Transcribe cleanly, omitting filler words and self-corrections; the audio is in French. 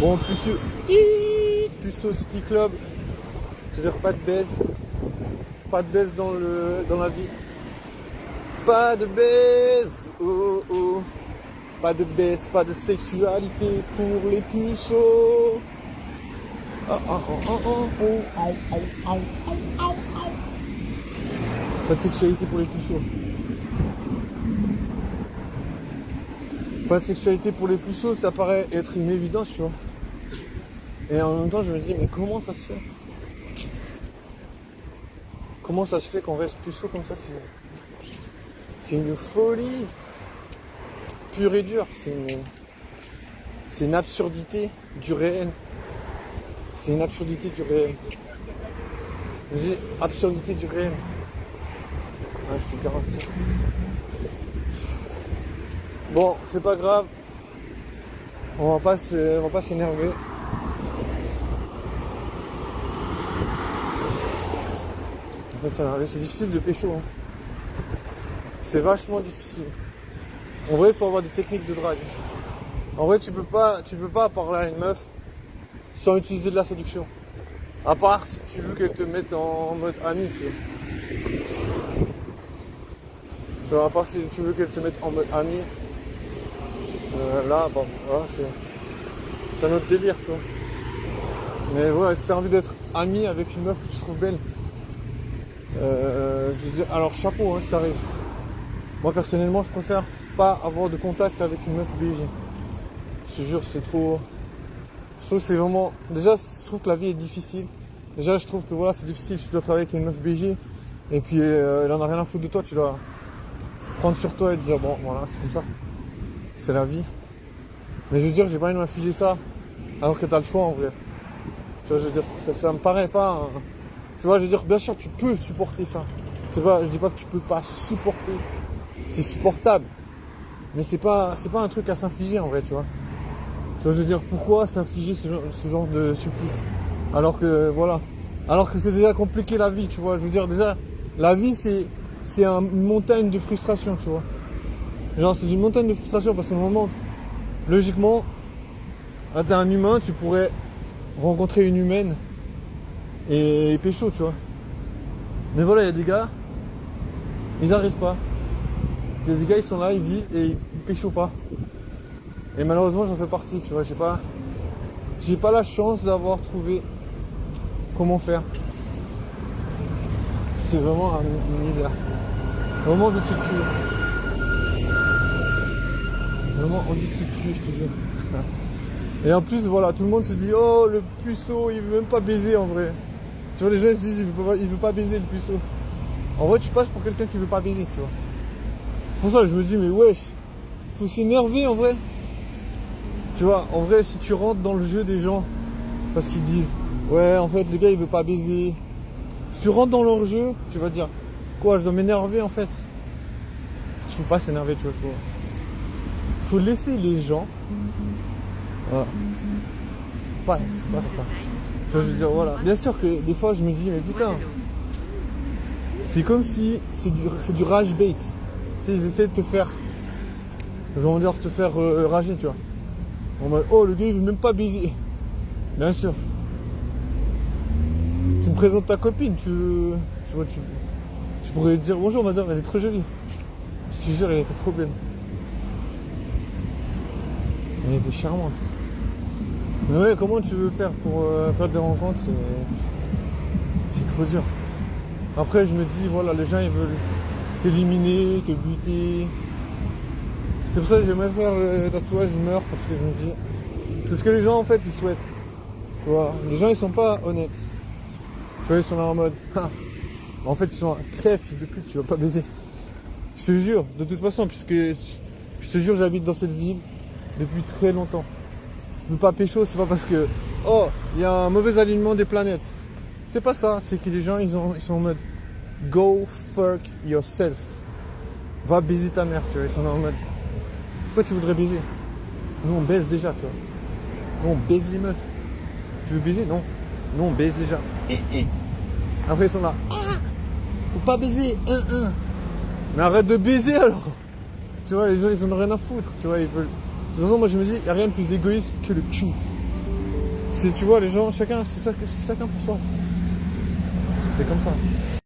Bon, Puceau City Club, c'est-à-dire pas de baise. Pas de baise dans la vie. Pas de baise, oh oh. Pas de baise, pas de sexualité pour les puceaux. Oh, oh, oh, oh, oh, oh, oh, oh, oh, oh, oh, oh. Pas de sexualité pour les puceaux. Pas de sexualité pour les puceaux, ça paraît être une évidence, tu vois. Et en même temps, je me dis, mais comment ça se fait? Comment ça se fait qu'on reste puceau comme ça? C'est une folie pure et dure. C'est une absurdité du réel. C'est une absurdité du réel. Je dis absurdité du réel. Ouais, je te garantis. Bon, c'est pas grave. On va pas s'énerver. On va pas s'énerver. C'est difficile de pécho. Hein. C'est vachement difficile. En vrai, il faut avoir des techniques de drague. En vrai, tu peux pas parler à une meuf sans utiliser de la séduction. À part si tu veux qu'elle te mette en mode ami, tu vois. Tu vois, à part si tu veux qu'elle te mette en mode ami. Là, bon, voilà, c'est un autre délire, tu vois. Mais voilà, est-ce que tu as envie d'être ami avec une meuf que tu trouves belle? Je veux dire, alors chapeau, hein, si t'arrives. Moi, personnellement, je préfère pas avoir de contact avec une meuf obligée. Je te jure, c'est trop... Je trouve que c'est vraiment... Déjà, je trouve que la vie est difficile. Déjà, je trouve que voilà, c'est difficile si tu dois travailler avec une meuf BG. Et puis, elle en a rien à foutre de toi. Tu dois prendre sur toi et te dire, bon, voilà, c'est comme ça. C'est la vie. Mais je veux dire, j'ai pas envie de m'infliger ça. Alors que t'as le choix, en vrai. Tu vois, je veux dire, ça me paraît pas... Tu vois, je veux dire, bien sûr, tu peux supporter ça. Je dis pas que tu peux pas supporter. C'est supportable. Mais c'est pas un truc à s'infliger, en vrai, tu vois. Tu vois, je veux dire, pourquoi s'infliger ce genre de supplice? Alors que, voilà. Alors que c'est déjà compliqué la vie, tu vois. Je veux dire, déjà, la vie, c'est une montagne de frustration, tu vois. Genre, c'est une montagne de frustration parce qu'au moment, logiquement, là, t'es un humain, tu pourrais rencontrer une humaine et pécho, tu vois. Mais voilà, il y a des gars, ils arrivent pas. Il y a des gars, ils sont là, ils vivent et ils pécho pas. Et malheureusement, j'en fais partie, tu vois. J'ai pas la chance d'avoir trouvé comment faire. C'est vraiment une misère. Vraiment envie de se tuer. Vraiment envie de se tuer, je te jure. Et en plus, voilà, tout le monde se dit, oh, le puceau, il veut même pas baiser en vrai. Tu vois, les gens ils se disent, il veut pas baiser le puceau. En vrai, tu passes pour quelqu'un qui veut pas baiser, tu vois. Pour ça, je me dis, mais wesh, faut s'énerver en vrai. Tu vois, en vrai, si tu rentres dans le jeu des gens, parce qu'ils disent, ouais, en fait, le gars, il veut pas baiser. Si tu rentres dans leur jeu, tu vas dire, quoi, je dois m'énerver en fait. Il faut pas s'énerver, tu vois. Faut laisser les gens. Voilà. Pas ça. Tu vois, je veux dire, voilà. Bien sûr que des fois, je me dis, mais putain, c'est comme si c'est du rage bait. Tu sais, ils essaient de te faire, comment dire, te faire rager, tu vois. En mode, oh, le gars, il veut même pas baiser. Bien sûr. Tu me présentes ta copine, tu vois, tu pourrais dire, bonjour madame, elle est trop jolie. Je te jure, elle était trop belle. Elle était charmante. Mais ouais, comment tu veux faire pour faire des rencontres, c'est trop dur. Après, je me dis, voilà, les gens, ils veulent t'éliminer, te buter. C'est pour ça que j'aimerais faire le tatouage meurt, parce que je me dis, c'est ce que les gens, en fait, ils souhaitent. Tu vois, les gens, ils sont pas honnêtes. Tu vois, ils sont là en mode, en fait, ils sont crève, fils de pute, tu vas pas baiser. Je te jure, de toute façon, puisque je te jure, j'habite dans cette ville depuis très longtemps. Je peux pas pécho, c'est pas parce que, oh, il y a un mauvais alignement des planètes. C'est pas ça, c'est que les gens, ils sont en mode, go fuck yourself. Va baiser ta mère, tu vois, ils sont là en mode, pourquoi tu voudrais baiser? Nous, on baise déjà, tu vois. Nous, on baise les meufs. Tu veux baiser? Non. Nous, on baise déjà. Après, ils sont là, faut pas baiser, Mais arrête de baiser alors. Tu vois, les gens, ils en ont rien à foutre, tu vois, ils veulent... De toute façon, moi, je me dis, il n'y a rien de plus égoïste que le cul. tu vois les gens, chacun pour soi. C'est comme ça.